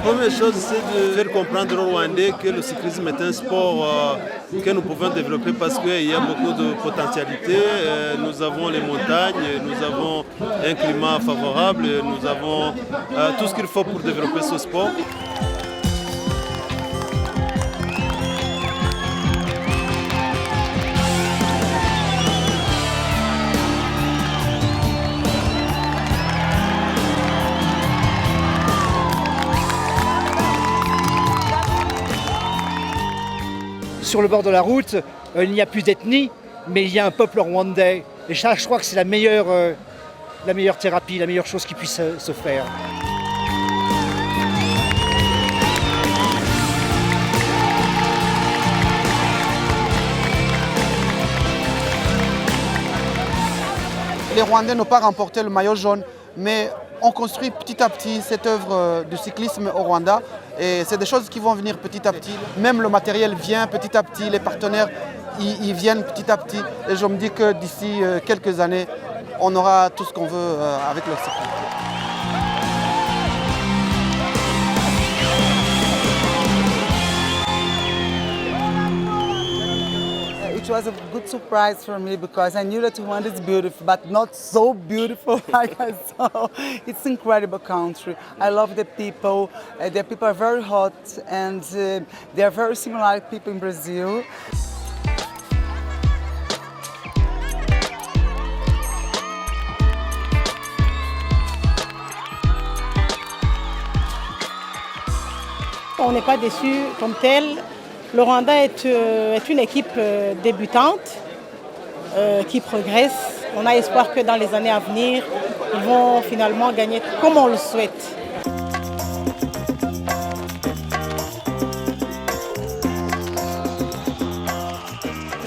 première chose, c'est de faire comprendre aux Rwandais que le cyclisme est un sport que nous pouvons développer parce qu'il y a beaucoup de potentialités. Nous avons les montagnes, nous avons un climat favorable, nous avons tout ce qu'il faut pour développer ce sport. Sur le bord de la route, il n'y a plus d'ethnie, mais il y a un peuple rwandais. Et ça, je crois que c'est la meilleure thérapie, la meilleure chose qui puisse se faire. Les Rwandais n'ont pas remporté le maillot jaune, mais on construit petit à petit cette œuvre du cyclisme au Rwanda. Et c'est des choses qui vont venir petit à petit. Même le matériel vient petit à petit, les partenaires ils viennent petit à petit. Et je me dis que d'ici quelques années, on aura tout ce qu'on veut avec le cyclisme. It was a good surprise for me because I knew that Rwanda is beautiful, but not so beautiful like I saw. It's an incredible country. I love the people. The people are very hot and they are very similar to people in Brazil. On n'est pas déçus comme tel. Le Rwanda est une équipe débutante qui progresse. On a espoir que dans les années à venir, ils vont finalement gagner comme on le souhaite.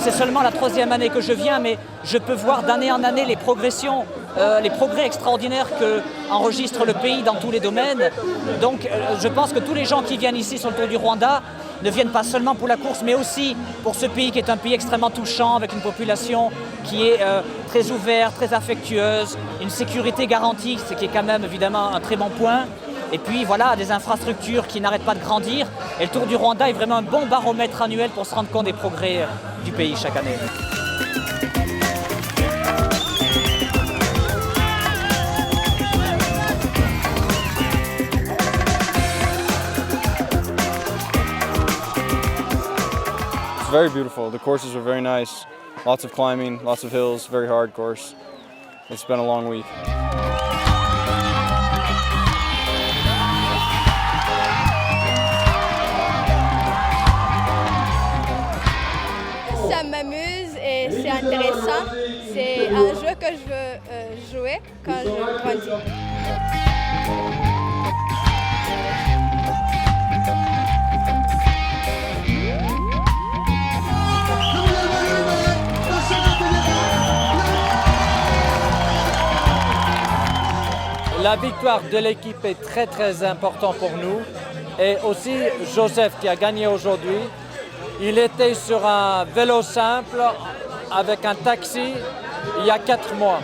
C'est seulement la 3e année que je viens, mais je peux voir d'année en année les progressions, les progrès extraordinaires qu'enregistre le pays dans tous les domaines. Donc je pense que tous les gens qui viennent ici sur le Tour du Rwanda ne viennent pas seulement pour la course, mais aussi pour ce pays qui est un pays extrêmement touchant, avec une population qui est très ouverte, très affectueuse, une sécurité garantie, ce qui est quand même évidemment un très bon point. Et puis voilà, des infrastructures qui n'arrêtent pas de grandir. Et le Tour du Rwanda est vraiment un bon baromètre annuel pour se rendre compte des progrès du pays chaque année. It's very beautiful. The courses were very nice. Lots of climbing, lots of hills, very hard course. It's been a long week. Ça m'amuse et c'est intéressant. C'est un jeu que je veux jouer quand je grandis. La victoire de l'équipe est très importante pour nous. Et aussi Joseph qui a gagné aujourd'hui. Il était sur un vélo simple avec un taxi il y a 4 mois.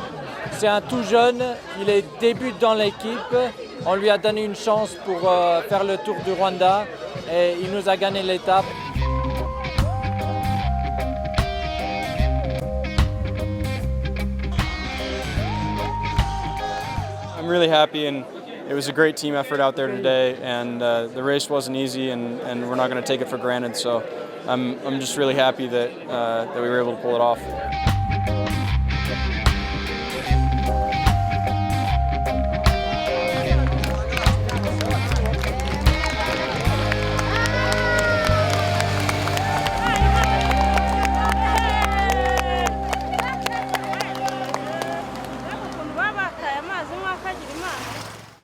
C'est un tout jeune, il est débute dans l'équipe. On lui a donné une chance pour faire le Tour du Rwanda et il nous a gagné l'étape. I'm really happy, and it was a great team effort out there today, and the race wasn't easy, and we're not going to take it for granted. So I'm just really happy that we were able to pull it off.